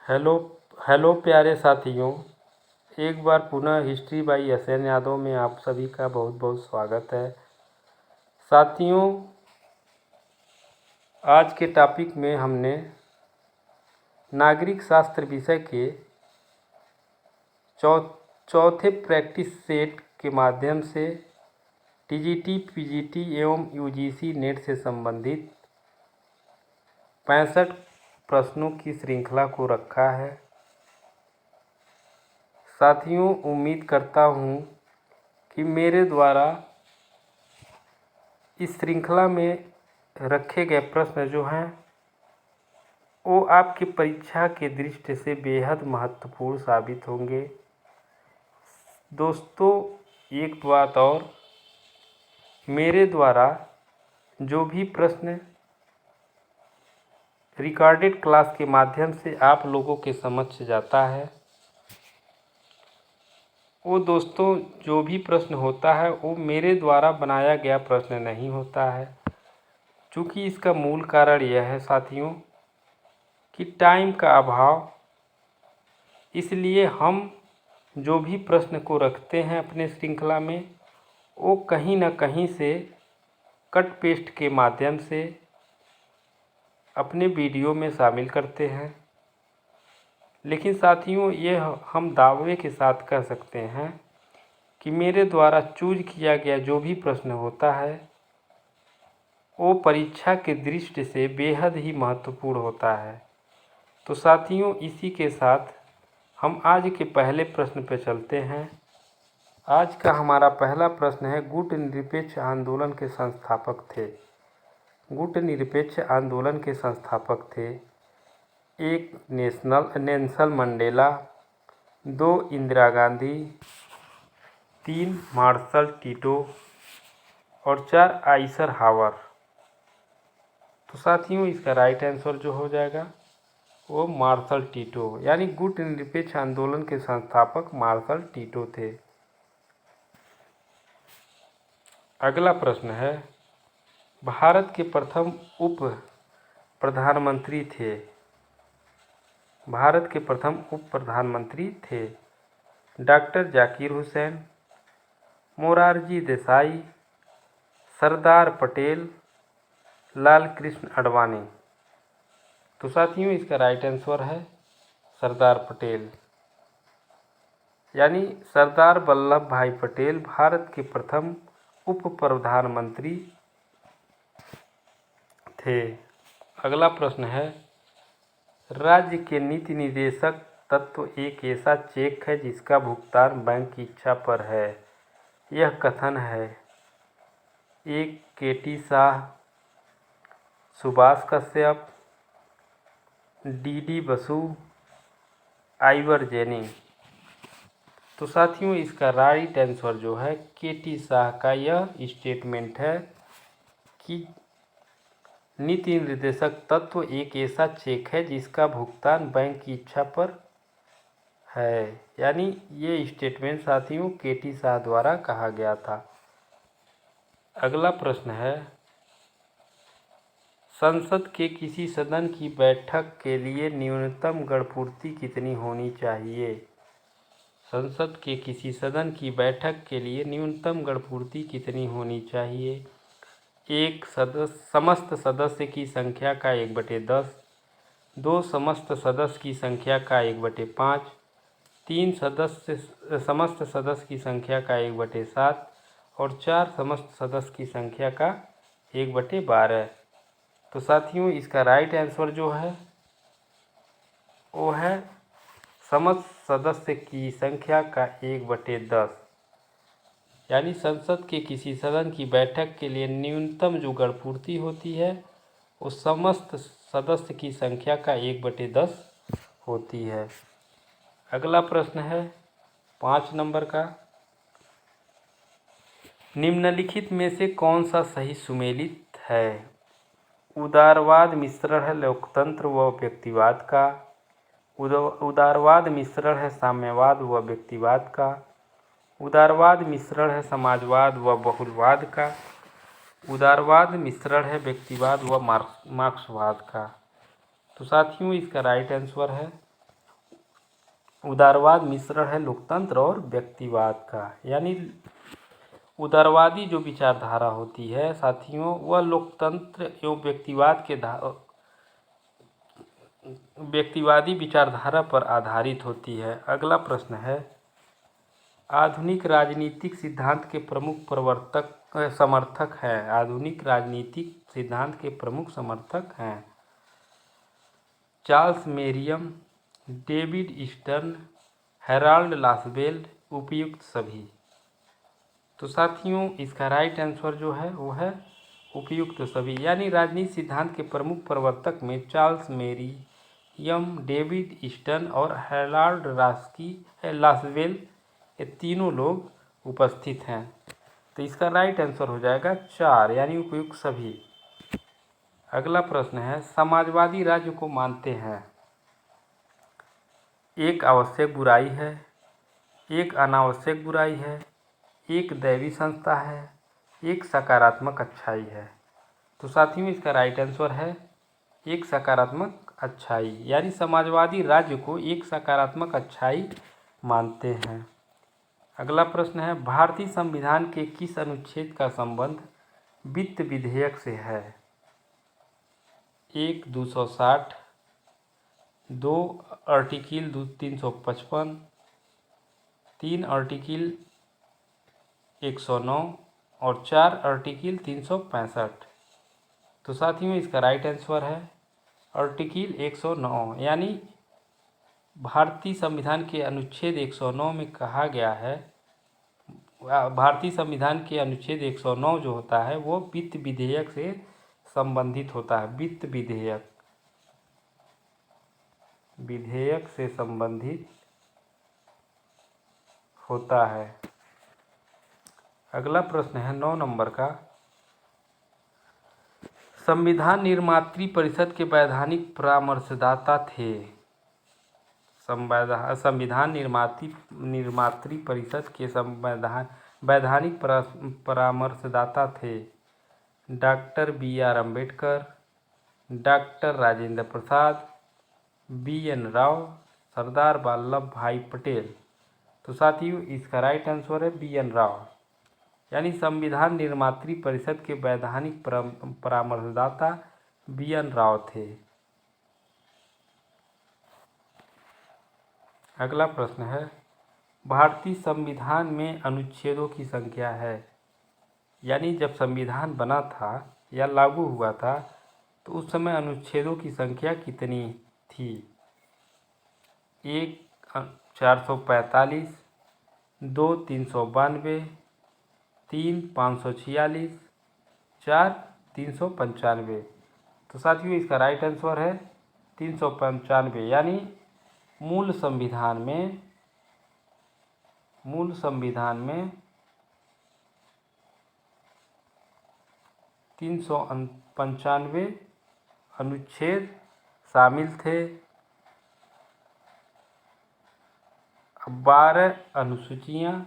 Hello hello प्यारे साथियों। एक बार पुनः हिस्ट्री बाई एस.एन. यादव में आप सभी का बहुत बहुत स्वागत है। साथियों, आज के टॉपिक में हमने नागरिक शास्त्र विषय के चौथे प्रैक्टिस सेट के माध्यम से टीजीटी, पीजीटी एवं यूजीसी नेट से संबंधित 65 प्रश्नों की श्रृंखला को रखा है। साथियों, उम्मीद करता हूँ कि मेरे द्वारा इस श्रृंखला में रखे गए प्रश्न जो हैं वो आपकी परीक्षा के दृष्टि से बेहद महत्वपूर्ण साबित होंगे। दोस्तों, एक बात और, मेरे द्वारा जो भी प्रश्न रिकॉर्डेड क्लास के माध्यम से आप लोगों के समक्ष जाता है वो दोस्तों जो भी प्रश्न होता है वो मेरे द्वारा बनाया गया प्रश्न नहीं होता है। चूँकि इसका मूल कारण यह है साथियों कि टाइम का अभाव, इसलिए हम जो भी प्रश्न को रखते हैं अपने श्रृंखला में वो कहीं ना कहीं से कट पेस्ट के माध्यम से अपने वीडियो में शामिल करते हैं। लेकिन साथियों, ये हम दावे के साथ कह सकते हैं कि मेरे द्वारा चूज किया गया जो भी प्रश्न होता है वो परीक्षा के दृष्टि से बेहद ही महत्वपूर्ण होता है। तो साथियों, इसी के साथ हम आज के पहले प्रश्न पर चलते हैं। आज का हमारा पहला प्रश्न है, गुट निरपेक्ष आंदोलन के संस्थापक थे। गुट निरपेक्ष आंदोलन के संस्थापक थे 1 Nelson Mandela, 2 Indira Gandhi, 3 Marshal Tito और 4 आइजनहावर। तो साथियों, इसका राइट आंसर जो हो जाएगा वो मार्शल टिटो, यानी गुट निरपेक्ष आंदोलन के संस्थापक मार्शल टिटो थे। अगला प्रश्न है, भारत के प्रथम उप प्रधानमंत्री थे। भारत के प्रथम उप प्रधानमंत्री थे डॉक्टर जाकिर हुसैन, मोरारजी देसाई, सरदार पटेल, लाल कृष्ण आडवाणी। तो साथियों, इसका राइट आंसर है सरदार पटेल, यानी सरदार वल्लभ भाई पटेल भारत के प्रथम उप प्रधानमंत्री थे। अगला प्रश्न है, राज्य के नीति निदेशक तत्व एक ऐसा चेक है जिसका भुगतान बैंक की इच्छा पर है। यह कथन है 1 KT Shah, Subhash Kashyap, D Basu, Ivor Jenning. तो साथियों, इसका राइट आंसर जो है केटी शाह का यह स्टेटमेंट है कि नीति निर्देशक तत्व एक ऐसा चेक है जिसका भुगतान बैंक की इच्छा पर है, यानी ये स्टेटमेंट साथियों केटी शाह द्वारा कहा गया था। अगला प्रश्न है, संसद के किसी सदन की बैठक के लिए न्यूनतम गणपूर्ति कितनी होनी चाहिए। संसद के किसी सदन की बैठक के लिए न्यूनतम गणपूर्ति कितनी होनी चाहिए। 1 समस्त सदस्य की संख्या का 1/10, 2 समस्त सदस्य की संख्या का 1/5, 3 समस्त सदस्य की संख्या का 1/7 और 4 समस्त सदस्य की संख्या का 1/12। तो साथियों, इसका राइट आंसर जो है वो है समस्त सदस्य की संख्या का 1/10, यानी संसद के किसी सदन की बैठक के लिए न्यूनतम जो गणपूर्ति होती है वो समस्त सदस्य की संख्या का 1/10 होती है। अगला प्रश्न है 5 नंबर का, निम्नलिखित में से कौन सा सही सुमेलित है। उदारवाद मिश्रण है लोकतंत्र व व्यक्तिवाद का, उदारवाद मिश्रण है साम्यवाद व व्यक्तिवाद का, उदारवाद मिश्रण है समाजवाद व बहुलवाद का, उदारवाद मिश्रण है व्यक्तिवाद व मार्क्सवाद का। तो साथियों, इसका राइट आंसर है उदारवाद मिश्रण है लोकतंत्र और व्यक्तिवाद का। यानी उदारवादी जो विचारधारा होती है साथियों, वह लोकतंत्र एवं व्यक्तिवादी विचारधारा पर आधारित होती है। अगला प्रश्न है, आधुनिक राजनीतिक सिद्धांत के प्रमुख समर्थक हैं। आधुनिक राजनीतिक सिद्धांत के प्रमुख समर्थक हैं Charles Merriam, David Eastern, Harold Lasswell, उपयुक्त सभी। तो साथियों इसका राइट आंसर जो है वो है उपयुक्त सभी। यानी राजनीति सिद्धांत के प्रमुख प्रवर्तक में चार्ल्स मेरियम, डेविड ईस्टर्न और हेराल्ड लासबेल, ये तीनों लोग उपस्थित हैं। तो इसका राइट आंसर हो जाएगा 4 यानी उपयुक्त सभी। अगला प्रश्न है, समाजवादी राज्य को मानते हैं एक आवश्यक बुराई है, एक अनावश्यक बुराई है, एक दैवी संस्था है, एक सकारात्मक अच्छाई है। तो साथियों इसका राइट आंसर है एक सकारात्मक अच्छाई। यानी समाजवादी राज्य को एक सकारात्मक अच्छाई मानते हैं। अगला प्रश्न है, भारतीय संविधान के किस अनुच्छेद का संबंध वित्त विधेयक से है? 1 260, 2 आर्टिकल 355, 3 आर्टिकल 109 और 4 आर्टिकल 365। तो साथियों इसका राइट आंसर है आर्टिकल 109। यानी भारतीय संविधान के अनुच्छेद 109 में कहा गया है, भारतीय संविधान के अनुच्छेद 109 जो होता है वो वित्त विधेयक से संबंधित होता है। वित्त विधेयक से संबंधित होता है। अगला प्रश्न है 9 नंबर का, संविधान निर्मात्री परिषद के वैधानिक परामर्शदाता थे। संविधान निर्मात्री परिषद के वैधानिक परामर्शदाता थे doctor B.R. Ambedkar, doctor Rajendra Prasad, B.N. Rao, Sardar Vallabh Bhai Patel. तो साथियों इसका राइट आंसर है B.N. राव। यानी संविधान निर्मात्री परिषद के वैधानिक परामर्शदाता B.N. राव थे। अगला प्रश्न है, भारतीय संविधान में अनुच्छेदों की संख्या है। यानी जब संविधान बना था या लागू हुआ था तो उस समय अनुच्छेदों की संख्या कितनी थी? 1 445, 2 392, 3 546, 4 395। तो साथियों इसका राइट आंसर है 395। यानी मूल संविधान में 395 अनुच्छेद शामिल थे। 12 अनुसूचियां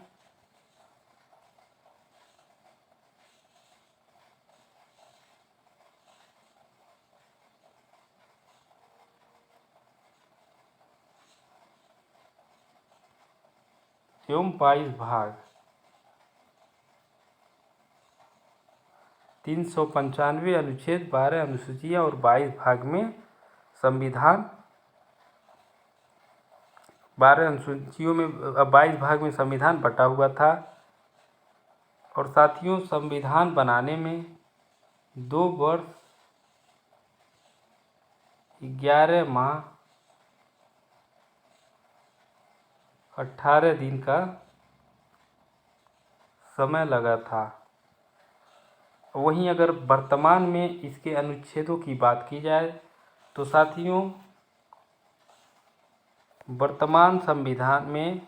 एवं 22 भाग। 395 अनुच्छेद, 12 अनुसूचियां और 22 भाग में संविधान, 12 अनुसूचियों में 22 भाग में संविधान बटा हुआ था। और साथियों संविधान बनाने में 2 वर्ष 11 माह 18 दिन का समय लगा था। वहीं अगर वर्तमान में इसके अनुच्छेदों की बात की जाए तो साथियों वर्तमान संविधान में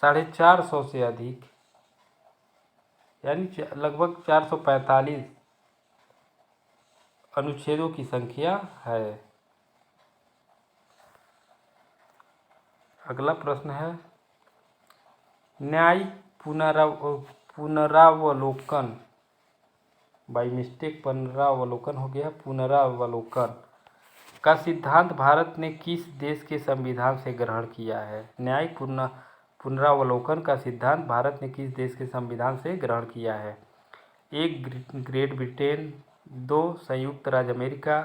450 से अधिक यानी लगभग 445 अनुच्छेदों की संख्या है। अगला प्रश्न है, न्यायिक पुनरावलोकन, बाई मिस्टेक पुनरावलोकन हो गया, पुनरावलोकन का सिद्धांत भारत ने किस देश के संविधान से ग्रहण किया है? न्यायिक पुनरावलोकन का सिद्धांत भारत ने किस देश के संविधान से ग्रहण किया है? 1 ग्रेट ब्रिटेन, 2 संयुक्त राज्य अमेरिका,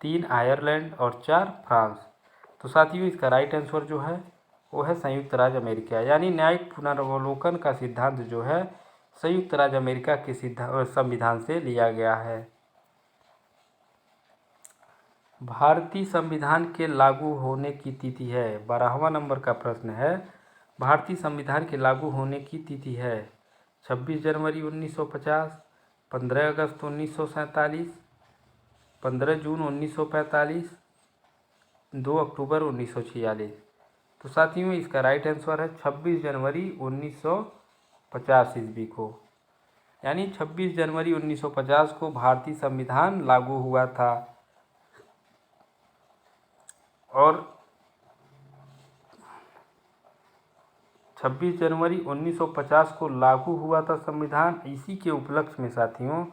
3 आयरलैंड और 4 फ्रांस। तो साथियों इसका राइट आंसर जो है वो है संयुक्त राज्य अमेरिका। यानी न्यायिक पुनरावलोकन का सिद्धांत जो है संयुक्त राज्य अमेरिका के संविधान से लिया गया है। भारतीय संविधान के लागू होने की तिथि है। 12वां नंबर का प्रश्न है, भारतीय संविधान के लागू होने की तिथि है 26 जनवरी 1950, 15 अगस्त 1947, 15 जून 1945, 2 अक्टूबर 1946। तो साथियों इसका राइट आंसर है 26 जनवरी 1950 ईस्वी को। यानी 26 जनवरी 1950 को भारतीय संविधान लागू हुआ था। और 26 जनवरी 1950 को लागू हुआ था संविधान। इसी के उपलक्ष्य में साथियों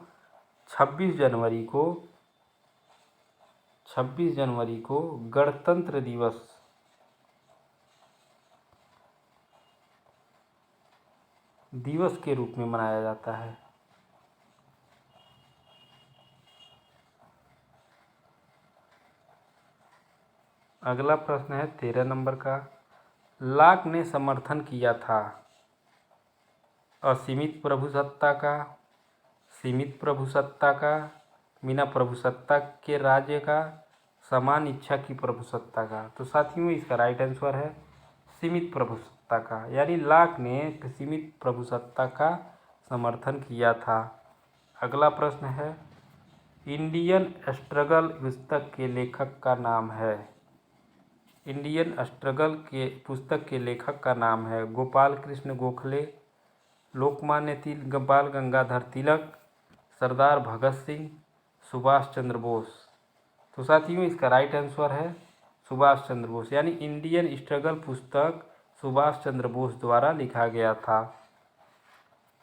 26 जनवरी को गणतंत्र दिवस के रूप में मनाया जाता है। अगला प्रश्न है 13 नंबर का, लॉक ने समर्थन किया था असीमित प्रभुसत्ता का, सीमित प्रभुसत्ता का, बिना प्रभुसत्ता के राज्य का, समान इच्छा की प्रभुसत्ता का। तो साथियों इसका राइट आंसर है सीमित प्रभुसत्ता का। यानी लॉक ने सीमित प्रभुसत्ता का समर्थन किया था। अगला प्रश्न है, इंडियन स्ट्रगल पुस्तक के लेखक का नाम है। इंडियन स्ट्रगल के पुस्तक के लेखक का नाम है गोपाल कृष्ण गोखले, लोकमान्य बाल गंगाधर तिलक, सरदार भगत सिंह, सुभाष चंद्र बोस। तो साथियों इसका राइट आंसर है सुभाष चंद्र बोस। यानी इंडियन स्ट्रगल पुस्तक सुभाष चंद्र बोस द्वारा लिखा गया था।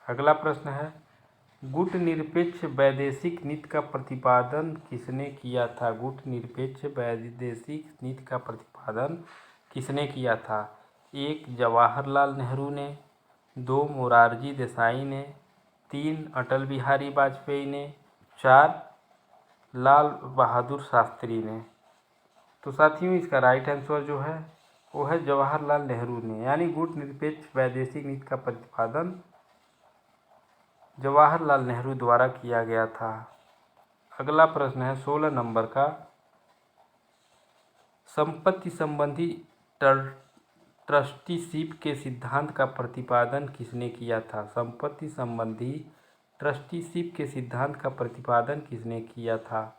अगला प्रश्न है, गुटनिरपेक्ष वैदेशिक नीति का प्रतिपादन किसने किया था? गुटनिरपेक्ष वैदेशिक नीति का प्रतिपादन किसने किया था? 1 जवाहरलाल नेहरू ने, 2 मोरारजी देसाई ने, 3 अटल बिहारी वाजपेयी ने, 4 लाल बहादुर शास्त्री ने। तो साथियों इसका राइट आंसर जो है वो है जवाहरलाल नेहरू ने। यानी गुटनिरपेक्ष वैदेशिक नीति का प्रतिपादन जवाहरलाल नेहरू द्वारा किया गया था। अगला प्रश्न है 16 नंबर का, संपत्ति संबंधी ट्रस्टीशिप के सिद्धांत का प्रतिपादन किसने किया था? संपत्ति संबंधी ट्रस्टीशिप के सिद्धांत का प्रतिपादन किसने किया था?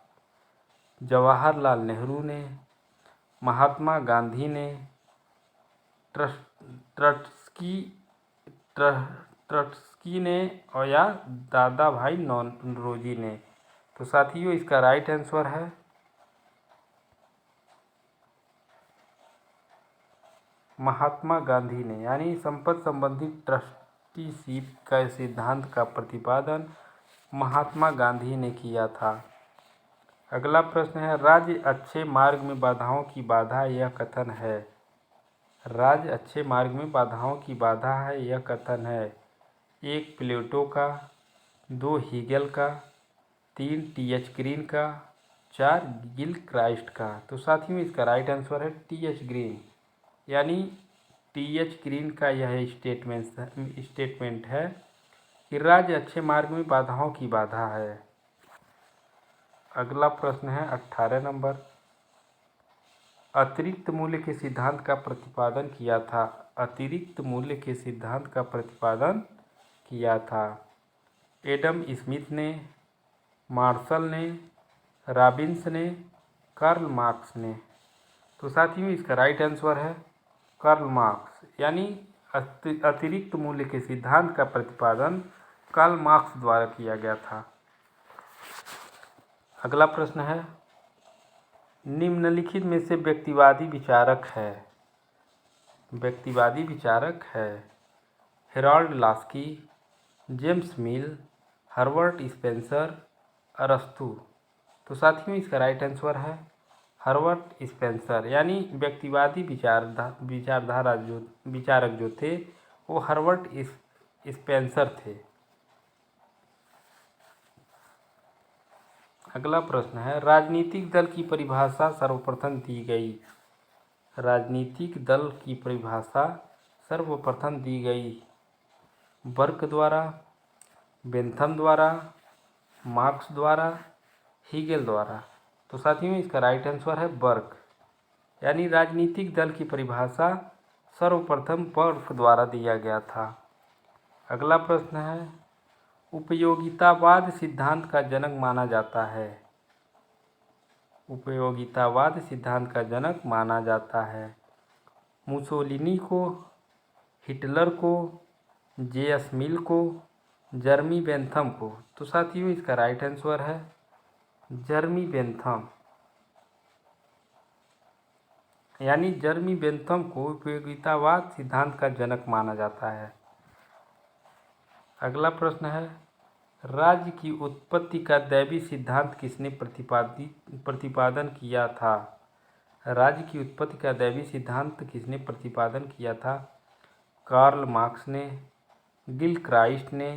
जवाहरलाल नेहरू ने, महात्मा गांधी ने, ट्रस्की ने और या दादा भाई नौरोजी ने। तो साथियों इसका राइट आंसर है महात्मा गांधी ने। यानी संपत्ति संबंधी ट्रस्टीशिप का सिद्धांत का प्रतिपादन महात्मा गांधी ने किया था। अगला प्रश्न है, राज्य अच्छे मार्ग में बाधाओं की बाधा यह कथन है। राज्य अच्छे मार्ग में बाधाओं की बाधा है यह कथन है 1 प्लेटो का, 2 हीगेल का, 3 टी.एच. ग्रीन का, 4 गिलक्राइस्ट का। तो साथियों इसका राइट आंसर है टी.एच. ग्रीन। यानी टी.एच. ग्रीन का यह स्टेटमेंट है कि राज्य अच्छे मार्ग में बाधाओं की बाधा है। अगला प्रश्न है 18 नंबर, अतिरिक्त मूल्य के सिद्धांत का प्रतिपादन किया था। अतिरिक्त मूल्य के सिद्धांत का प्रतिपादन किया था एडम स्मिथ ने, मार्शल ने, रॉबिन्स ने, कार्ल मार्क्स ने। तो साथियों इसका राइट आंसर है कार्ल मार्क्स। यानी अतिरिक्त मूल्य के सिद्धांत का प्रतिपादन कार्ल मार्क्स द्वारा किया गया था। अगला प्रश्न है, निम्नलिखित में से व्यक्तिवादी विचारक है हेराल्ड लास्की, जेम्स मिल, हर्बर्ट स्पेंसर, अरस्तु। तो साथियों इसका राइट आंसर है हर्बर्ट स्पेंसर, यानी व्यक्तिवादी विचारधारा जो विचारक जो थे वो हर्बर्ट स्पेंसर थे। अगला प्रश्न है, राजनीतिक दल की परिभाषा सर्वप्रथम दी गई। राजनीतिक दल की परिभाषा सर्वप्रथम दी गई बर्क द्वारा, बेंथम द्वारा, मार्क्स द्वारा, हीगेल द्वारा। तो साथियों इसका राइट आंसर है बर्क, यानी राजनीतिक दल की परिभाषा सर्वप्रथम बर्क द्वारा दिया गया था। अगला प्रश्न है, उपयोगितावाद सिद्धांत का जनक माना जाता है। उपयोगितावाद सिद्धांत का जनक माना जाता है मुसोलिनी को, हिटलर को, जे.एस. मिल को, जर्मी बेंथम को। तो साथियों इसका राइट आंसर है जर्मी बेंथम, यानी जर्मी बेंथम को उपयोगितावाद सिद्धांत का जनक माना जाता है। अगला प्रश्न है, राज्य की उत्पत्ति का दैवी सिद्धांत किसने प्रतिपादन किया था। राज्य की उत्पत्ति का दैवी सिद्धांत किसने प्रतिपादन किया था। कार्ल मार्क्स ने, गिलक्राइस्ट ने,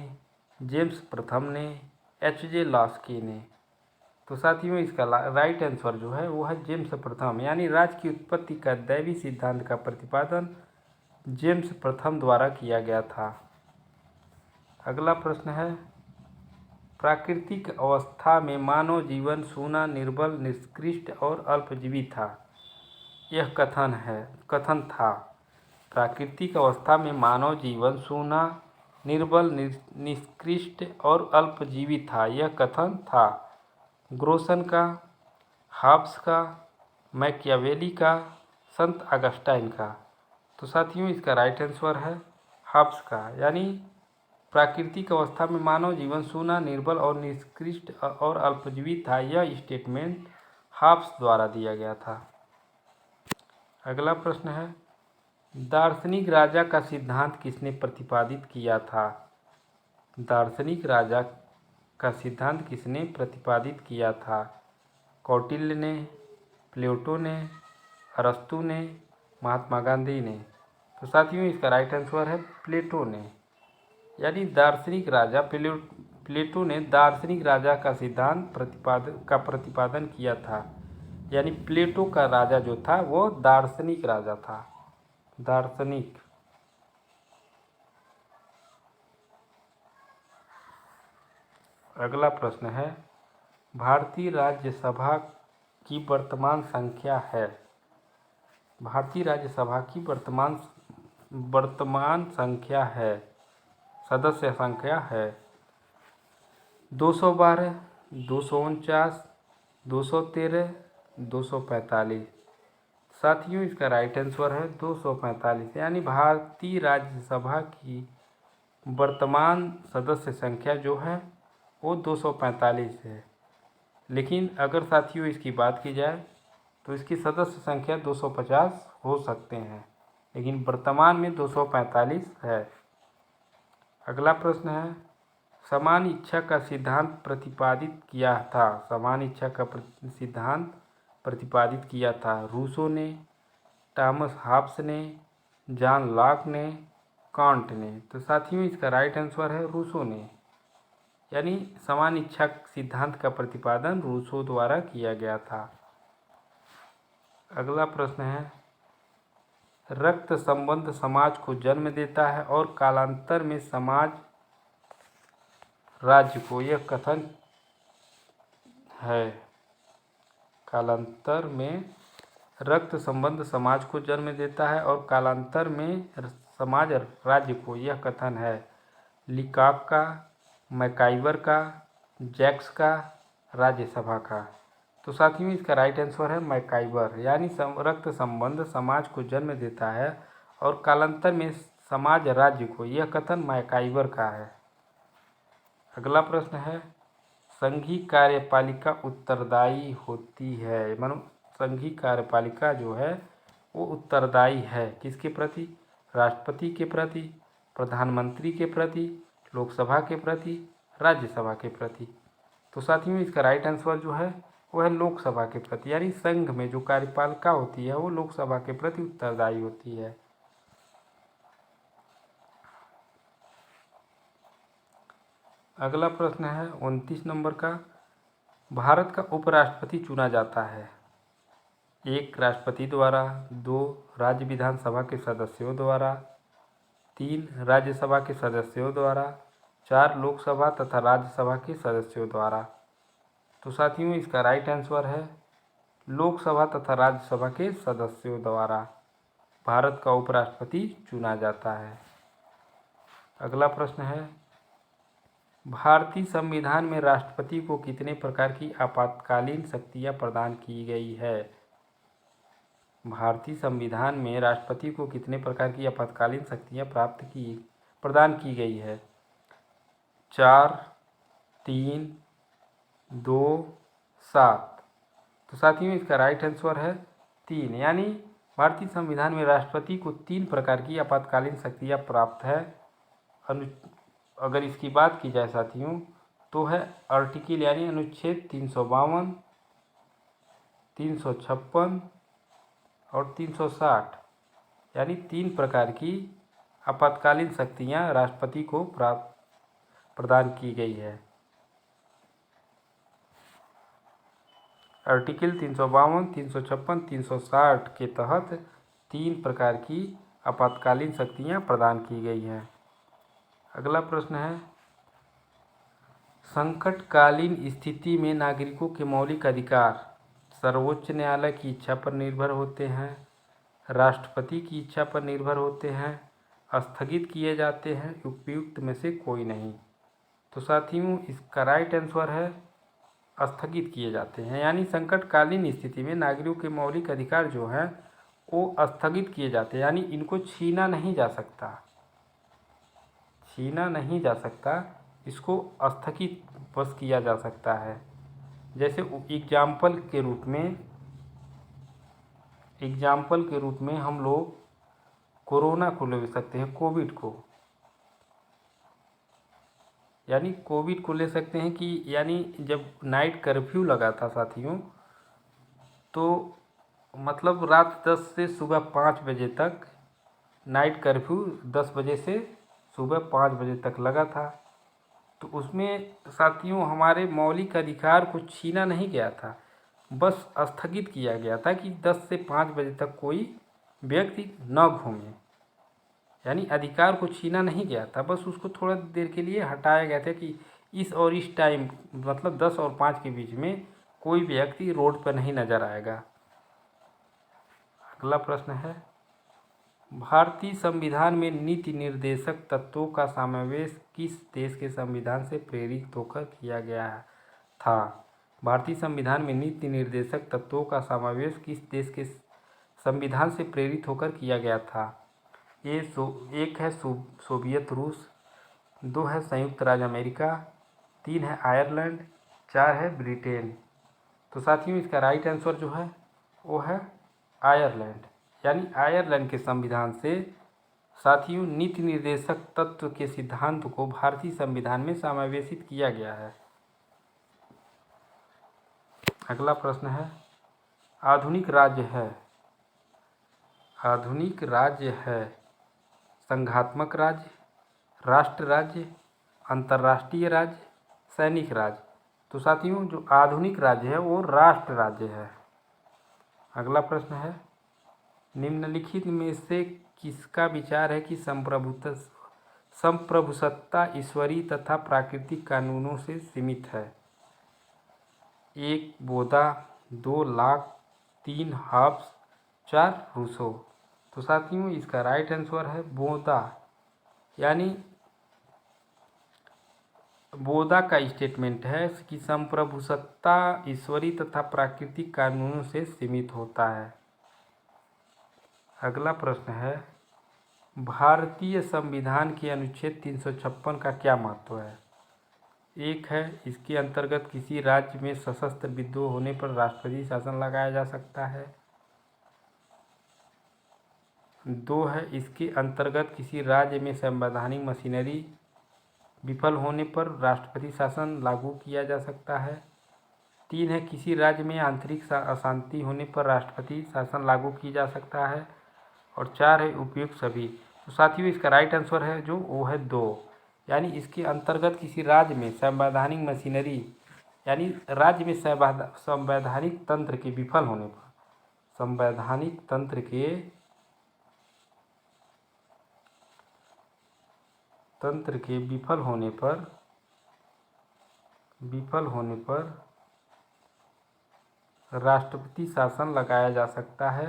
जेम्स प्रथम ने, एच.जे. लॉस्की ने। तो साथियों इसका राइट आंसर जो है वो है जेम्स प्रथम, यानी राज्य की उत्पत्ति का दैवी सिद्धांत का प्रतिपादन जेम्स प्रथम द्वारा किया गया था। अगला प्रश्न है, प्राकृतिक अवस्था में मानव जीवन सूना, निर्बल, निकृष्ट और अल्पजीवी था। यह कथन था। प्राकृतिक अवस्था में मानव जीवन सूना, निर्बल, निकृष्ट और अल्पजीवी था। यह कथन था ग्रोसन का, हॉब्स का, मैकियावेली का, संत अगस्टाइन का। तो साथियों इसका राइट आंसर है हॉब्स का, यानी प्राकृतिक अवस्था में मानव जीवन सूना, निर्बल और निकृष्ट और अल्पजीवी था। यह स्टेटमेंट हॉब्स द्वारा दिया गया था। अगला प्रश्न है, दार्शनिक राजा का सिद्धांत किसने प्रतिपादित किया था। दार्शनिक राजा का सिद्धांत किसने प्रतिपादित किया था। कौटिल्य ने, प्लेटो ने, अरस्तु ने, महात्मा गांधी ने। तो साथियों इसका राइट आंसर है प्लेटो ने, यानी दार्शनिक राजा प्लेटो ने दार्शनिक राजा का सिद्धांत प्रतिपादन किया था। यानी प्लेटो का राजा जो था वो दार्शनिक राजा था, दार्शनिक। अगला प्रश्न है, भारतीय राज्यसभा की वर्तमान संख्या है। भारतीय राज्यसभा की वर्तमान संख्या है, सदस्य संख्या है 212, 249, 213, 245। साथियों इसका राइट आंसर है 245, यानी भारतीय राज्यसभा की वर्तमान सदस्य संख्या जो है वो 245 है। लेकिन अगर साथियों इसकी बात की जाए तो इसकी सदस्य संख्या 250 हो सकते हैं, लेकिन वर्तमान में 245 है। अगला प्रश्न है, समान इच्छा का सिद्धांत प्रतिपादित किया था। समान इच्छा का सिद्धांत प्रतिपादित किया था रूसो ने, टॉमस हॉब्स ने, जॉन लॉक ने, कांट ने। तो साथियों इसका राइट आंसर है रूसो ने, यानी समान इच्छा सिद्धांत का प्रतिपादन रूसो द्वारा किया गया था। अगला प्रश्न है, रक्त संबंध समाज को जन्म देता है और कालांतर में समाज राज्य को। यह कथन है। कालांतर में रक्त संबंध समाज को जन्म देता है और कालांतर में समाज राज्य को। यह कथन है लिकाक का, मैकाइवर का, जैक्स का, राज्यसभा का। तो साथियों इसका राइट आंसर है मैकाइवर, यानी रक्त संबंध समाज को जन्म देता है और कालांतर में समाज राज्य को। यह कथन मैकाइवर का है। अगला प्रश्न है, संघीय कार्यपालिका उत्तरदायी होती है। मानो संघीय कार्यपालिका जो है वो उत्तरदायी है किसके प्रति। राष्ट्रपति के प्रति, प्रधानमंत्री के प्रति, लोकसभा के प्रति, राज्यसभा के प्रति। तो साथियों इसका राइट आंसर जो है वो है लोकसभा के प्रति, यानी संघ में जो कार्यपालिका होती है वो लोकसभा के प्रति उत्तरदायी होती है। अगला प्रश्न है 29 नंबर का, भारत का उपराष्ट्रपति चुना जाता है 1 राष्ट्रपति द्वारा, 2 राज्य विधानसभा के सदस्यों द्वारा, 3 राज्यसभा के सदस्यों द्वारा, 4 लोकसभा तथा राज्यसभा के सदस्यों द्वारा। तो साथियों इसका राइट आंसर है लोकसभा तथा राज्यसभा के सदस्यों द्वारा भारत का उपराष्ट्रपति चुना जाता है। अगला प्रश्न है, भारतीय संविधान में राष्ट्रपति को कितने प्रकार की आपातकालीन शक्तियां प्रदान की गई है? भारतीय संविधान में राष्ट्रपति को कितने प्रकार की आपातकालीन शक्तियां प्रदान की गई है? 4, 3, 2, 7। तो साथियों इसका राइट आंसर है 3, यानी भारतीय संविधान में राष्ट्रपति को 3 प्रकार की आपातकालीन शक्तियां प्राप्त है। अगर इसकी बात की जाए साथियों तो है आर्टिकल यानी अनुच्छेद 352, 356 और 360, यानी 3 प्रकार की आपातकालीन शक्तियां राष्ट्रपति को प्रदान की गई है। आर्टिकल 352, 356, 360 के तहत 3 प्रकार की आपातकालीन शक्तियां प्रदान की गई हैं। अगला प्रश्न है, संकटकालीन स्थिति में नागरिकों के मौलिक अधिकार सर्वोच्च न्यायालय की इच्छा पर निर्भर होते हैं, राष्ट्रपति की इच्छा पर निर्भर होते हैं, स्थगित किए जाते हैं, उपयुक्त में से कोई नहीं। तो साथियों इसका राइट आंसर है स्थगित किए जाते हैं, यानी संकटकालीन स्थिति में नागरिकों के मौलिक अधिकार जो हैं वो स्थगित किए जाते हैं, यानी इनको छीना नहीं जा सकता, इसको स्थगित बस किया जा सकता है। जैसे एग्जाम्पल के रूप में हम लोग कोरोना को ले सकते हैं, कोविड को ले सकते हैं कि यानी जब नाइट कर्फ्यू लगा था साथियों, तो मतलब रात 10 से सुबह 5 बजे तक नाइट कर्फ्यू 10 बजे से सुबह 5 बजे तक लगा था। तो उसमें साथियों हमारे मौलिक अधिकार को छीना नहीं गया था, बस स्थगित किया गया था कि 10 से 5 बजे तक कोई व्यक्ति न घूमे, यानी अधिकार को छीना नहीं गया था, बस उसको थोड़ा देर के लिए हटाया गया था कि इस और इस टाइम मतलब 10 और 5 के बीच में कोई व्यक्ति रोड पर नहीं नजर आएगा। अगला प्रश्न है, भारतीय संविधान में नीति निर्देशक तत्वों का समावेश किस देश के संविधान से प्रेरित होकर किया गया था? भारतीय संविधान में नीति निर्देशक तत्वों का समावेश किस देश के संविधान से प्रेरित होकर किया गया था? एक है सोवियत रूस, 2 है संयुक्त राज्य अमेरिका, 3 है आयरलैंड, 4 है ब्रिटेन। तो साथियों इसका राइट आंसर जो है वो है आयरलैंड, यानी आयरलैंड के संविधान से साथियों नीति निर्देशक तत्व के सिद्धांत को भारतीय संविधान में समावेशित किया गया है। अगला प्रश्न है, आधुनिक राज्य है संघात्मक राज्य, राष्ट्र राज्य, अंतर्राष्ट्रीय राज्य, सैनिक राज्य। तो साथियों जो आधुनिक राज्य है वो राष्ट्र राज्य है। अगला प्रश्न है, निम्नलिखित में से किसका विचार है कि संप्रभुसत्ता ईश्वरीय तथा प्राकृतिक कानूनों से सीमित है? 1 बोधा, 2 लाक, 3 हॉब्स, 4 रूसो। तो साथियों इसका राइट आंसर है बोधा, यानी बोधा का स्टेटमेंट है कि संप्रभुसत्ता ईश्वरीय तथा प्राकृतिक कानूनों से सीमित होता है। अगला प्रश्न है, भारतीय संविधान के अनुच्छेद 356 का क्या महत्व है? 1 है इसके अंतर्गत किसी राज्य में सशस्त्र विद्रोह होने पर राष्ट्रपति शासन लगाया जा सकता है। 2 है इसके अंतर्गत किसी राज्य में संवैधानिक मशीनरी विफल होने पर राष्ट्रपति शासन लागू किया जा सकता है। 3 है किसी राज्य में आंतरिक अशांति होने पर राष्ट्रपति शासन लागू की जा सकता है। और 4 है उपयुक्त सभी। तो साथियों इसका राइट आंसर है जो वो है 2, यानी इसके अंतर्गत किसी राज्य में संवैधानिक मशीनरी यानी राज्य में संवैधानिक तंत्र के विफल होने पर संवैधानिक तंत्र के विफल होने पर राष्ट्रपति शासन लगाया जा सकता है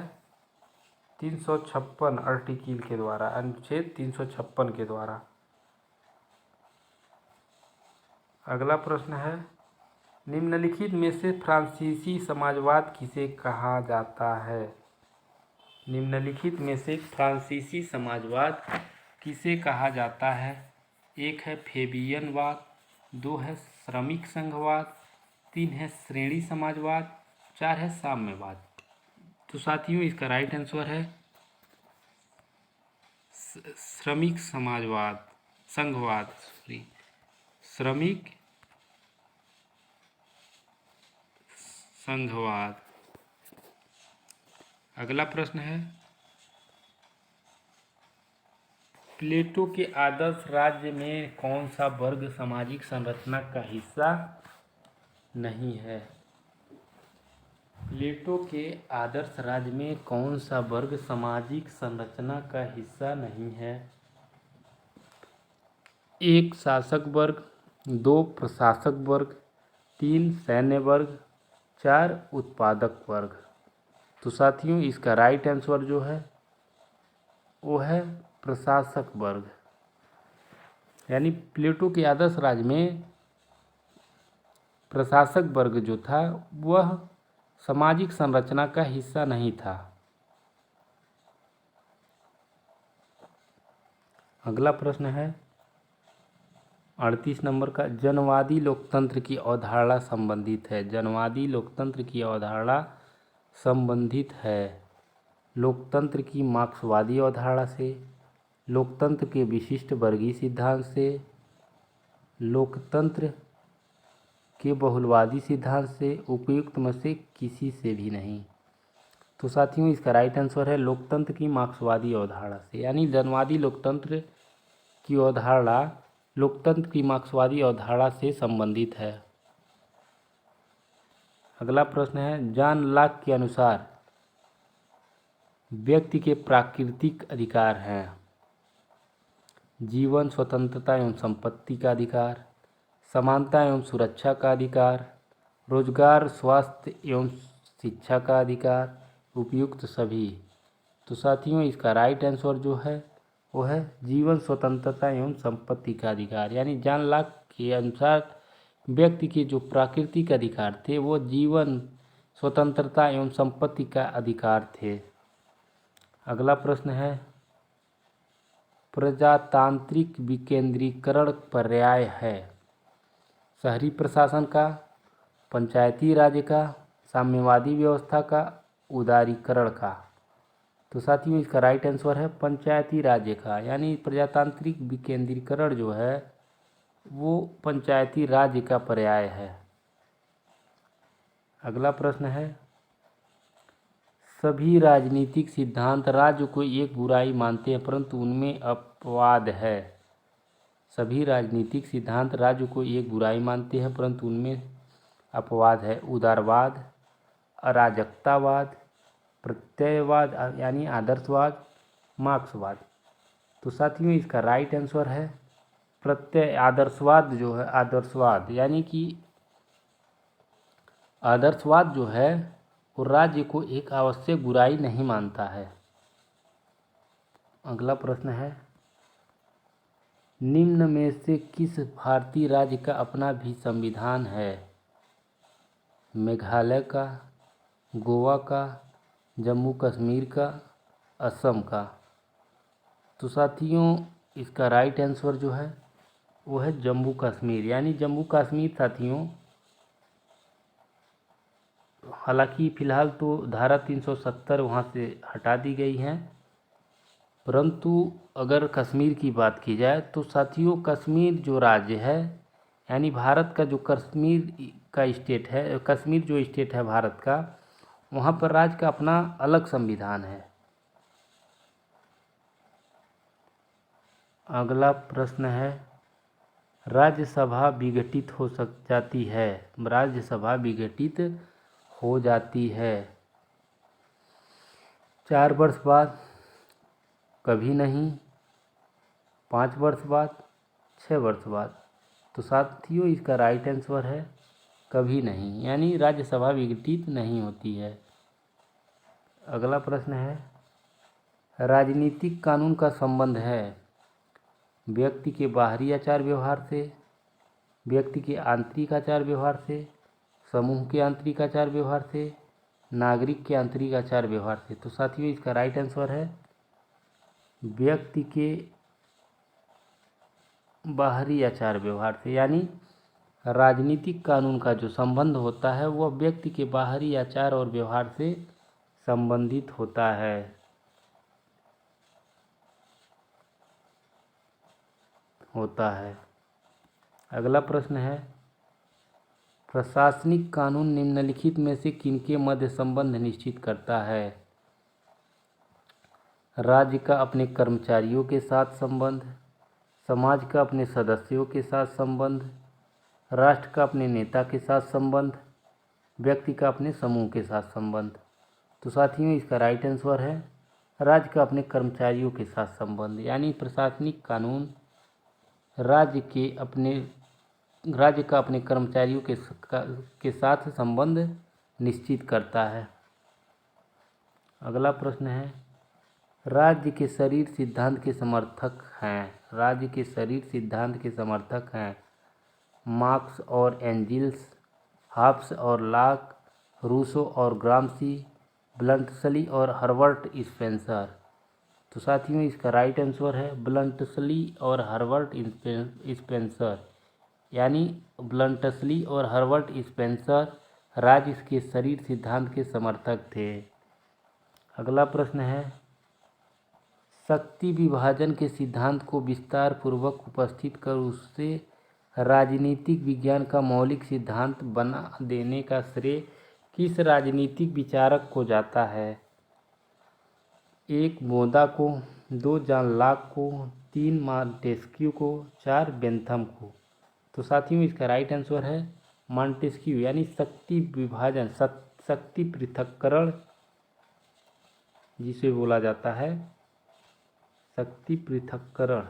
356 आर्टिकल के द्वारा, अनुच्छेद 356 के द्वारा। अगला प्रश्न है निम्नलिखित में से फ्रांसीसी समाजवाद किसे कहा जाता है। निम्नलिखित में से फ्रांसीसी समाजवाद किसे कहा जाता है। 1 है फेबियनवाद, 2 है श्रमिक संघवाद, 3 है श्रेणी समाजवाद, 4 है साम्यवाद। तो साथियों इसका राइट आंसर है श्रमिक समाजवाद संघवाद श्रमिक संघवाद। अगला प्रश्न है प्लेटो के आदर्श राज्य में कौन सा वर्ग सामाजिक संरचना का हिस्सा नहीं है। प्लेटो के आदर्श राज्य में कौन सा वर्ग सामाजिक संरचना का हिस्सा नहीं है। 1 शासक वर्ग, 2 प्रशासक वर्ग, 3 सैन्य वर्ग, 4 उत्पादक वर्ग। तो साथियों इसका राइट आंसर जो है वो है प्रशासक वर्ग, यानी प्लेटो के आदर्श राज्य में प्रशासक वर्ग जो था वह सामाजिक संरचना का हिस्सा नहीं था। अगला प्रश्न है 38 नंबर का जनवादी लोकतंत्र की अवधारणा संबंधित है। जनवादी लोकतंत्र की अवधारणा संबंधित है लोकतंत्र की मार्क्सवादी अवधारणा से, लोकतंत्र के विशिष्ट वर्गीय सिद्धांत से, लोकतंत्र के बहुलवादी सिद्धांत से, उपयुक्त में से किसी से भी नहीं। तो साथियों इसका राइट आंसर है लोकतंत्र की मार्क्सवादी अवधारणा से, यानी जनवादी लोकतंत्र की अवधारणा लोकतंत्र की मार्क्सवादी अवधारणा से संबंधित है। अगला प्रश्न है जॉन लॉक के अनुसार व्यक्ति के प्राकृतिक अधिकार हैं जीवन, स्वतंत्रता एवं संपत्ति का अधिकार, समानता एवं सुरक्षा का अधिकार, रोजगार, स्वास्थ्य एवं शिक्षा का अधिकार, उपयुक्त सभी। तो साथियों इसका राइट आंसर जो है वो है जीवन, स्वतंत्रता एवं संपत्ति का अधिकार, यानी जॉन लॉक के अनुसार व्यक्ति के जो प्राकृतिक अधिकार थे वो जीवन, स्वतंत्रता एवं संपत्ति का अधिकार थे। अगला प्रश्न है प्रजातांत्रिक विकेंद्रीकरण पर्याय है शहरी प्रशासन का, पंचायती राज का, साम्यवादी व्यवस्था का, उदारीकरण का। तो साथियों इसका राइट आंसर है पंचायती राज्य का, यानी प्रजातांत्रिक विकेंद्रीकरण जो है वो पंचायती राज्य का पर्याय है। अगला प्रश्न है सभी राजनीतिक सिद्धांत राज्य को एक बुराई मानते हैं परंतु उनमें अपवाद है। सभी राजनीतिक सिद्धांत राज्य को एक बुराई मानते हैं परंतु उनमें अपवाद है। उदारवाद, अराजकतावाद, प्रत्ययवाद यानी आदर्शवाद, मार्क्सवाद। तो साथियों इसका राइट आंसर है प्रत्यय आदर्शवाद जो है आदर्शवाद, यानी कि आदर्शवाद जो है वो राज्य को एक आवश्यक बुराई नहीं मानता है। अगला प्रश्न है निम्न में से किस भारतीय राज्य का अपना भी संविधान है। मेघालय का, गोवा का, जम्मू कश्मीर का, असम का। तो साथियों इसका राइट आंसर जो है वो है जम्मू कश्मीर, यानी जम्मू कश्मीर साथियों हालांकि फ़िलहाल तो धारा 370 वहाँ से हटा दी गई है, परंतु अगर कश्मीर की बात की जाए तो साथियों कश्मीर जो राज्य है यानी भारत का जो कश्मीर का स्टेट है, कश्मीर जो स्टेट है भारत का, वहाँ पर राज्य का अपना अलग संविधान है। अगला प्रश्न है, राज्यसभा विघटित हो जाती है, राज्यसभा विघटित हो जाती है 4 वर्ष बाद, कभी नहीं, 5 वर्ष बाद, 6 वर्ष बाद। तो साथियों इसका राइट आंसर है कभी नहीं, यानी राज्यसभा विघटित नहीं होती है। अगला प्रश्न है, राजनीतिक कानून का संबंध है व्यक्ति के बाहरी आचार व्यवहार से, व्यक्ति के आंतरिक आचार व्यवहार से, समूह के आंतरिक आचार व्यवहार से, नागरिक के आंतरिक आचार व्यवहार से। तो साथियों इसका राइट आंसर है व्यक्ति के बाहरी आचार व्यवहार से, यानी राजनीतिक कानून का जो संबंध होता है वह व्यक्ति के बाहरी आचार और व्यवहार से संबंधित होता है। अगला प्रश्न है, प्रशासनिक कानून निम्नलिखित में से किनके मध्य संबंध निश्चित करता है? राज्य का अपने कर्मचारियों के साथ संबंध, समाज का अपने सदस्यों के साथ संबंध, राष्ट्र का अपने नेता के साथ संबंध, व्यक्ति का अपने समूह के साथ संबंध। तो साथियों इसका राइट आंसर है राज्य का अपने कर्मचारियों के साथ संबंध, यानी प्रशासनिक कानून राज्य का अपने कर्मचारियों के साथ संबंध निश्चित करता है। अगला प्रश्न है, राज्य के शरीर सिद्धांत के समर्थक हैं, राज्य के शरीर सिद्धांत के समर्थक हैं मार्क्स और एंजिल्स, हॉब्स और लॉक, रूसो और ग्राम्सी, ब्लंटसली और हर्बर्ट स्पेंसर। तो साथियों इसका राइट आंसर है ब्लंटसली और हर्बर्ट स्पेंसर, यानी ब्लंटसली और हर्बर्ट स्पेंसर राज्य के शरीर सिद्धांत के समर्थक थे। अगला प्रश्न है, शक्ति विभाजन के सिद्धांत को विस्तार पूर्वक उपस्थित कर उससे राजनीतिक विज्ञान का मौलिक सिद्धांत बना देने का श्रेय किस राजनीतिक विचारक को जाता है? 1 बोदा को, 2 जॉन लॉक को, 3 मॉन्टेस्क्यू को, 4 बेंथम को। तो साथियों इसका राइट आंसर है मॉन्टेस्क्यू, यानी शक्ति विभाजन, शक्ति पृथक्करण जिसे बोला जाता है, शक्ति पृथक्करण।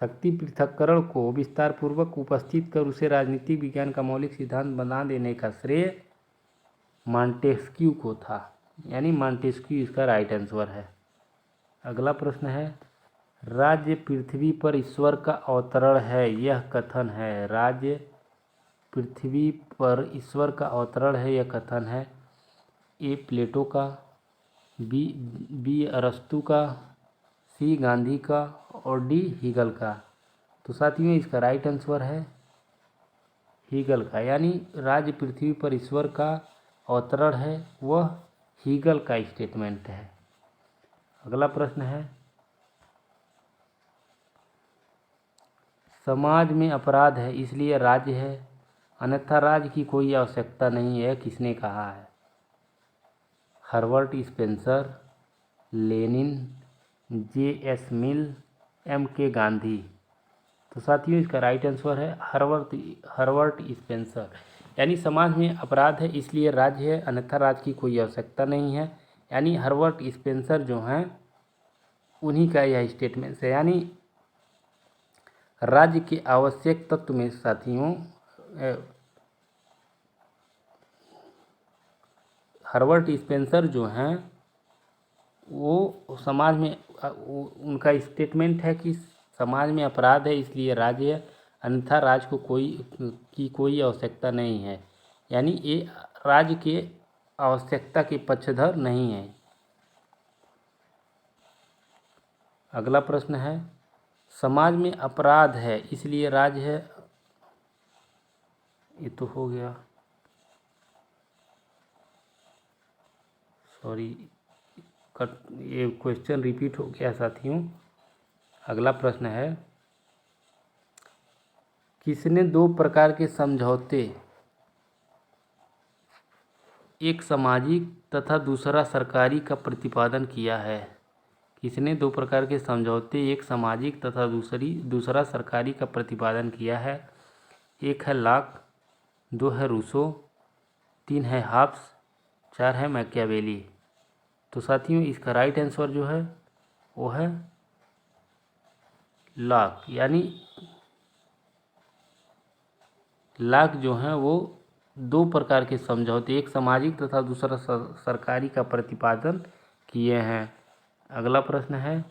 शक्ति पृथक्करण को विस्तार पूर्वक उपस्थित कर उसे राजनीतिक विज्ञान का मौलिक सिद्धांत बना देने का श्रेय मॉन्टेस्क्यू को था, यानी मॉन्टेस्क्यू इसका राइट आंसर है। अगला प्रश्न है, राज्य पृथ्वी पर ईश्वर का अवतरण है, यह कथन है। राज्य पृथ्वी पर ईश्वर का अवतरण है, यह कथन है ए प्लेटो का, बी अरस्तु का, सी गांधी का और डी हीगल का। तो साथियों इसका राइट आंसर है हीगल का, यानी राज्य पृथ्वी पर ईश्वर का अवतरण है वह हीगल का स्टेटमेंट है। अगला प्रश्न है, समाज में अपराध है इसलिए राज्य है, अन्यथा राज्य की कोई आवश्यकता नहीं है, किसने कहा है? Herbert Spencer, Lenin, JS. Mill, M.K. Gandhi. तो साथियों इसका राइट आंसर है हर्बर्ट स्पेंसर, यानी समाज में अपराध है इसलिए राज्य है, अन्यथा राज्य की कोई आवश्यकता नहीं है, यानी हर्बर्ट स्पेंसर जो हैं उन्हीं का यह स्टेटमेंट है। यानी राज्य के आवश्यक तत्व में साथियों हर्बर्ट स्पेंसर जो हैं वो समाज में उनका स्टेटमेंट है कि समाज में अपराध है इसलिए राज्य है, अन्यथा राज्य को कोई आवश्यकता नहीं है, यानी ये राज्य के आवश्यकता के पक्षधर नहीं है। अगला प्रश्न है, समाज में अपराध है इसलिए राज्य है, ये तो हो गया, सॉरी ये क्वेश्चन रिपीट हो गया साथियों। अगला प्रश्न है, किसने दो प्रकार के समझौते, एक सामाजिक तथा दूसरा सरकारी का प्रतिपादन किया है? किसने दो प्रकार के समझौते, एक सामाजिक तथा दूसरा सरकारी का प्रतिपादन किया है? एक है लॉक, दो है रूसो, तीन है हॉब्स, चार है मैकियावेली। तो साथियों इसका राइट आंसर जो है वो है लॉक, यानी लॉक जो है वो दो प्रकार के समझौते, एक सामाजिक तथा दूसरा सरकारी का प्रतिपादन किए हैं। अगला प्रश्न है,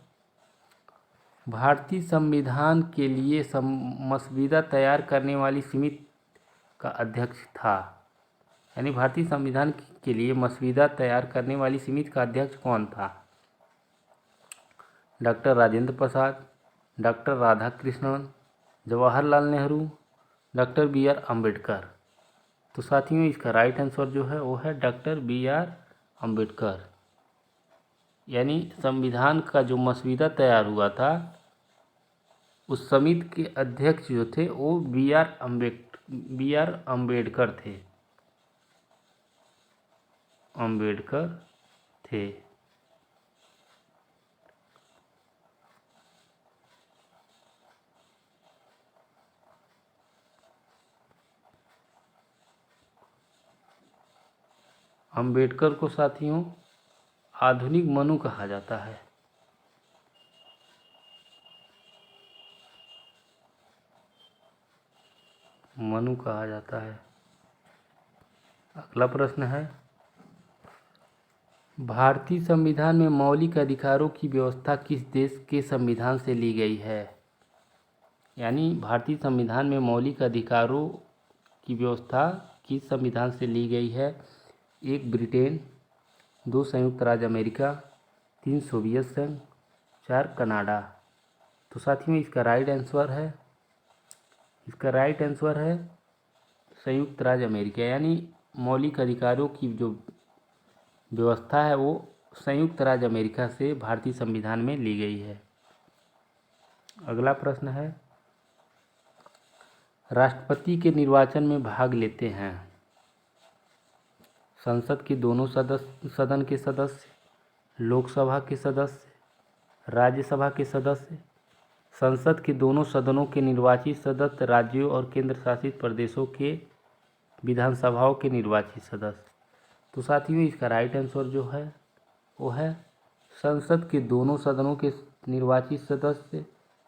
भारतीय संविधान के लिए मसौदा तैयार करने वाली समिति का अध्यक्ष था? यानी भारतीय संविधान के लिए मसौदा तैयार करने वाली समिति का अध्यक्ष कौन था? Doctor Rajendra Prasad, doctor Radhakrishnan, Jawaharlal Nehru, doctor B R Ambedkar. तो साथियों इसका राइट आंसर जो है वो है डॉक्टर बी आर अम्बेडकर। यानी संविधान का जो मसौदा तैयार हुआ था उस समिति के अध्यक्ष जो थे वो बी आर अम्बेडकर थे। अम्बेडकर को साथियों आधुनिक मनु कहा जाता है। मनु कहा जाता है। अगला प्रश्न है, भारतीय संविधान में मौलिक अधिकारों की व्यवस्था किस देश के संविधान से ली गई है? यानी भारतीय संविधान में मौलिक अधिकारों की व्यवस्था किस संविधान से ली गई है? एक ब्रिटेन, दो संयुक्त राज्य अमेरिका, तीन सोवियत संघ, चार कनाडा। तो साथियों इसका राइट आंसर है संयुक्त राज्य अमेरिका। यानी मौलिक अधिकारों की जो व्यवस्था है वो संयुक्त राज्य अमेरिका से भारतीय संविधान में ली गई है। अगला प्रश्न है, राष्ट्रपति के निर्वाचन में भाग लेते हैं संसद के दोनों सदन के सदस्य, लोकसभा के सदस्य, राज्यसभा के सदस्य, संसद के दोनों सदनों के निर्वाचित सदस्य, राज्यों और केंद्र शासित प्रदेशों के विधानसभाओं के निर्वाचित सदस्य। तो साथियों इसका राइट आंसर जो है वो है संसद के दोनों सदनों के निर्वाचित सदस्य,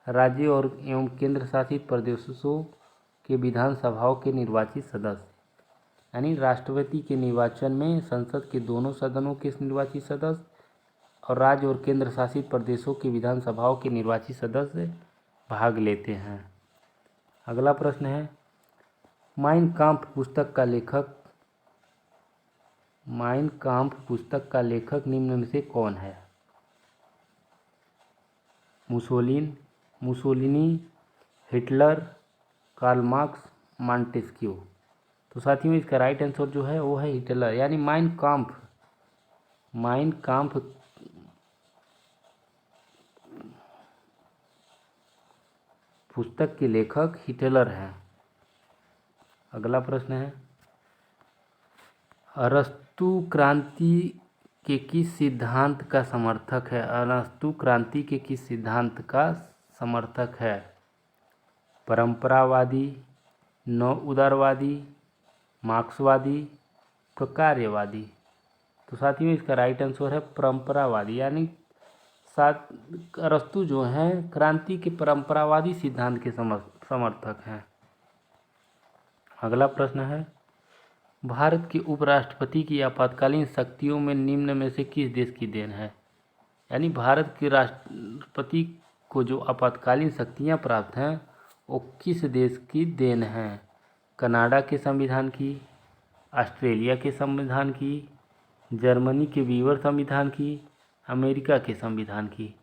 राज्यों और एवं केंद्र शासित प्रदेशों के विधानसभाओं के निर्वाचित सदस्य। यानी राष्ट्रपति के निर्वाचन में संसद के दोनों सदनों के निर्वाचित सदस्य और राज्य और केंद्र शासित प्रदेशों के विधानसभाओं के निर्वाचित सदस्य भाग लेते हैं। अगला प्रश्न है, माइन काम्फ पुस्तक का लेखक निम्न में से कौन है? Mussolini, Hitler, Karl Marx, Montesquieu. तो साथियों इसका राइट आंसर जो है वो है हिटलर। यानी माइन काम्फ पुस्तक के लेखक हिटलर हैं। अगला प्रश्न है, अरस्तु क्रांति के किस सिद्धांत का समर्थक है? अरस्तु क्रांति के किस सिद्धांत का समर्थक है? परंपरावादी, नव उदारवादी, मार्क्सवादी, प्रकार्यवादी। तो साथियों इसका राइट आंसर है परंपरावादी। यानी अरस्तु जो हैं क्रांति के परंपरावादी सिद्धांत के समर्थक हैं। अगला प्रश्न है, भारत के उपराष्ट्रपति की आपातकालीन शक्तियों में निम्न में से किस देश की देन है? यानी भारत के राष्ट्रपति को जो आपातकालीन शक्तियां प्राप्त हैं वो किस देश की देन है? कनाडा के संविधान की, ऑस्ट्रेलिया के संविधान की, जर्मनी के वीवर संविधान की, अमेरिका के संविधान की।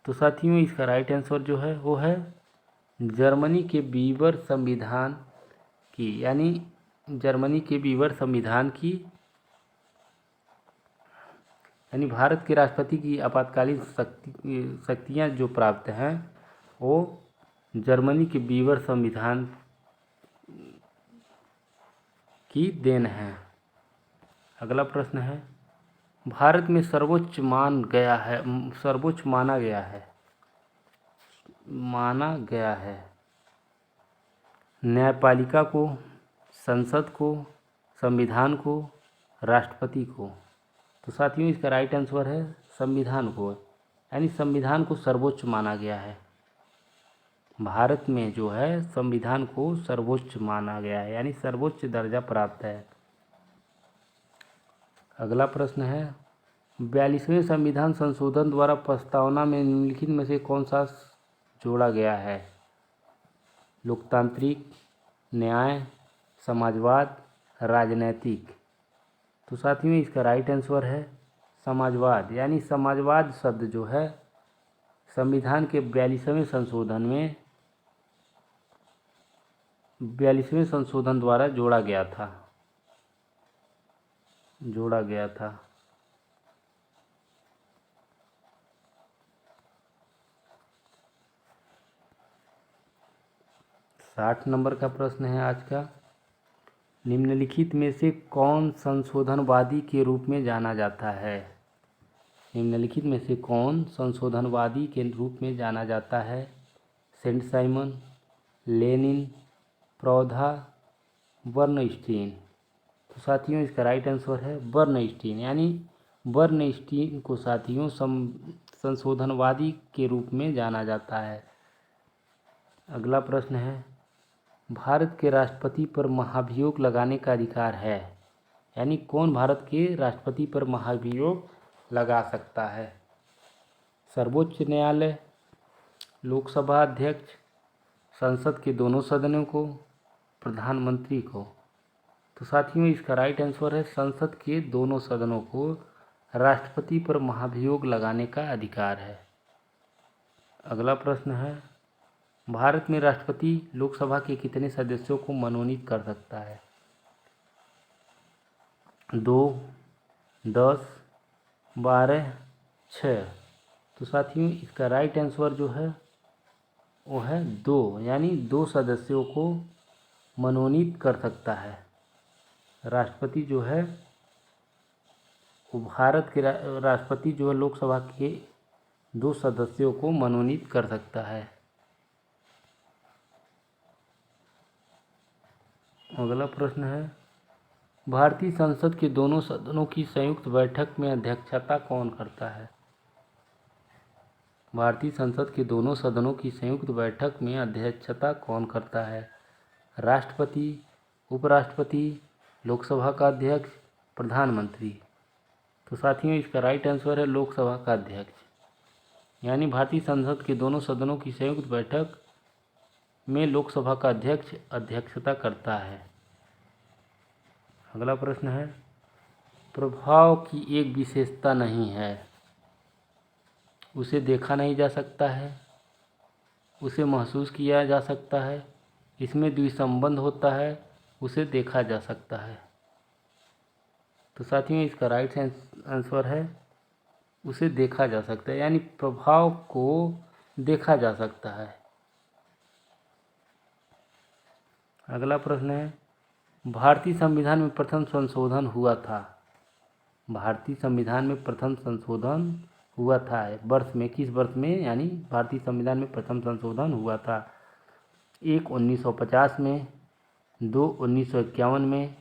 तो साथियों इसका राइट आंसर जो है वो है जर्मनी के वीवर संविधान की। यानी यानी भारत के राष्ट्रपति की आपातकालीन शक्तियाँ जो प्राप्त हैं वो जर्मनी के वीवर संविधान की देन है। अगला प्रश्न है, भारत में सर्वोच्च माना गया है न्यायपालिका को, संसद को, संविधान को, राष्ट्रपति को। तो साथियों इसका राइट आंसर है संविधान को, यानी संविधान को सर्वोच्च माना गया है। भारत में जो है संविधान को सर्वोच्च माना गया है, यानी सर्वोच्च दर्जा प्राप्त है। अगला प्रश्न है, 42वें संविधान संशोधन द्वारा प्रस्तावना में निम्नलिखित में से कौन सा जोड़ा गया है? लोकतांत्रिक, न्याय, समाजवाद, राजनैतिक। तो साथियों इसका राइट आंसर है समाजवाद, यानी समाजवाद शब्द जो है संविधान के 42वें संशोधन द्वारा जोड़ा गया था। 60 नंबर का प्रश्न है आज का, निम्नलिखित में से कौन संशोधनवादी के रूप में जाना जाता है? निम्नलिखित में से कौन संशोधनवादी के रूप में जाना जाता है? Saint Simon, Lenin, Proudhon, Bernstein. तो साथियों इसका राइट आंसर है बर्नस्टीन, यानी बर्नस्टीन को साथियों संशोधनवादी के रूप में जाना जाता है। अगला प्रश्न है, भारत के राष्ट्रपति पर महाभियोग लगाने का अधिकार है? यानी कौन भारत के राष्ट्रपति पर महाभियोग लगा सकता है? सर्वोच्च न्यायालय, लोकसभा अध्यक्ष, संसद के दोनों सदनों को, प्रधानमंत्री को। तो साथियों इसका राइट आंसर है संसद के दोनों सदनों को राष्ट्रपति पर महाभियोग लगाने का अधिकार है। अगला प्रश्न है, भारत में राष्ट्रपति लोकसभा के कितने सदस्यों को मनोनीत कर सकता है? 2, 10, 12, 6। तो साथियों इसका राइट आंसर जो है वो है 2, यानी 2 सदस्यों को मनोनीत कर सकता है। राष्ट्रपति जो है वो भारत के राष्ट्रपति जो है लोकसभा के 2 सदस्यों को मनोनीत कर सकता है। अगला प्रश्न है, भारतीय संसद के दोनों सदनों की संयुक्त बैठक में अध्यक्षता कौन करता है? भारतीय संसद के दोनों सदनों की संयुक्त बैठक में अध्यक्षता कौन करता है? राष्ट्रपति, उपराष्ट्रपति, लोकसभा का अध्यक्ष, प्रधानमंत्री। तो साथियों इसका राइट आंसर है लोकसभा का अध्यक्ष, यानी भारतीय संसद के दोनों सदनों की संयुक्त बैठक में लोकसभा का अध्यक्ष अध्यक्षता करता है। अगला प्रश्न है, प्रभाव की एक विशेषता नहीं है, उसे देखा नहीं जा सकता है, उसे महसूस किया जा सकता है, इसमें द्विसंबंध होता है, उसे देखा जा सकता है। तो साथियों इसका राइट आंसर है उसे देखा जा सकता है, यानी प्रभाव को देखा जा सकता है। अगला प्रश्न है, भारतीय संविधान में प्रथम संशोधन हुआ था? भारतीय संविधान में प्रथम संशोधन हुआ था वर्ष में, किस वर्ष में? यानी भारतीय संविधान में प्रथम संशोधन हुआ था 1 1950 में, 2 1951 में,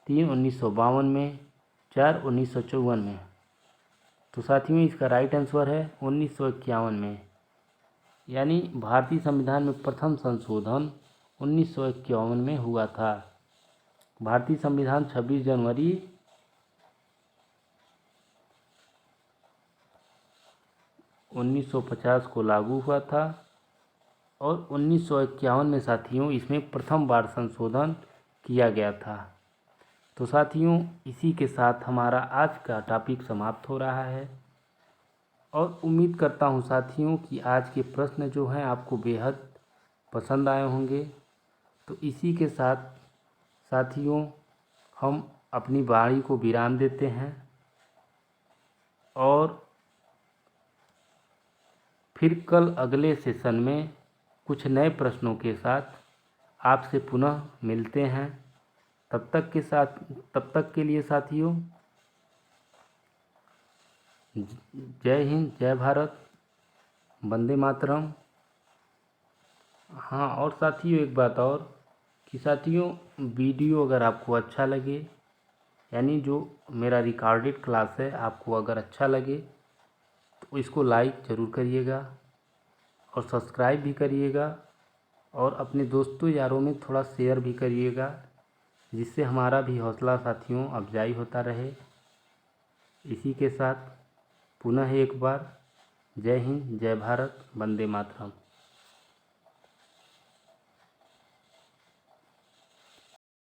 3 1952 में, 4 1954 में। तो साथियों इसका राइट आंसर है 1951 में, यानी भारतीय संविधान में प्रथम संशोधन 1951 में हुआ था। भारतीय संविधान 26 जनवरी 1950 को लागू हुआ था और 1951 में साथियों इसमें प्रथम बार संशोधन किया गया था। तो साथियों इसी के साथ हमारा आज का टॉपिक समाप्त हो रहा है और उम्मीद करता हूँ साथियों कि आज के प्रश्न जो हैं आपको बेहद पसंद आए होंगे। तो इसी के साथ साथियों हम अपनी वाणी को विराम देते हैं और फिर कल अगले सेशन में कुछ नए प्रश्नों के साथ आपसे पुनः मिलते हैं। तब तक के लिए साथियों, जय हिंद, जय भारत, वंदे मातरम। हाँ, और साथियों एक बात और कि साथियों, वीडियो अगर आपको अच्छा लगे, यानी जो मेरा रिकॉर्डेड क्लास है आपको अगर अच्छा लगे तो इसको लाइक ज़रूर करिएगा और सब्सक्राइब भी करिएगा और अपने दोस्तों यारों में थोड़ा शेयर भी करिएगा, जिससे हमारा भी हौसला साथियों अफजाई होता रहे। इसी के साथ पुनः एक बार जय हिंद, जय भारत, वंदे मातरम।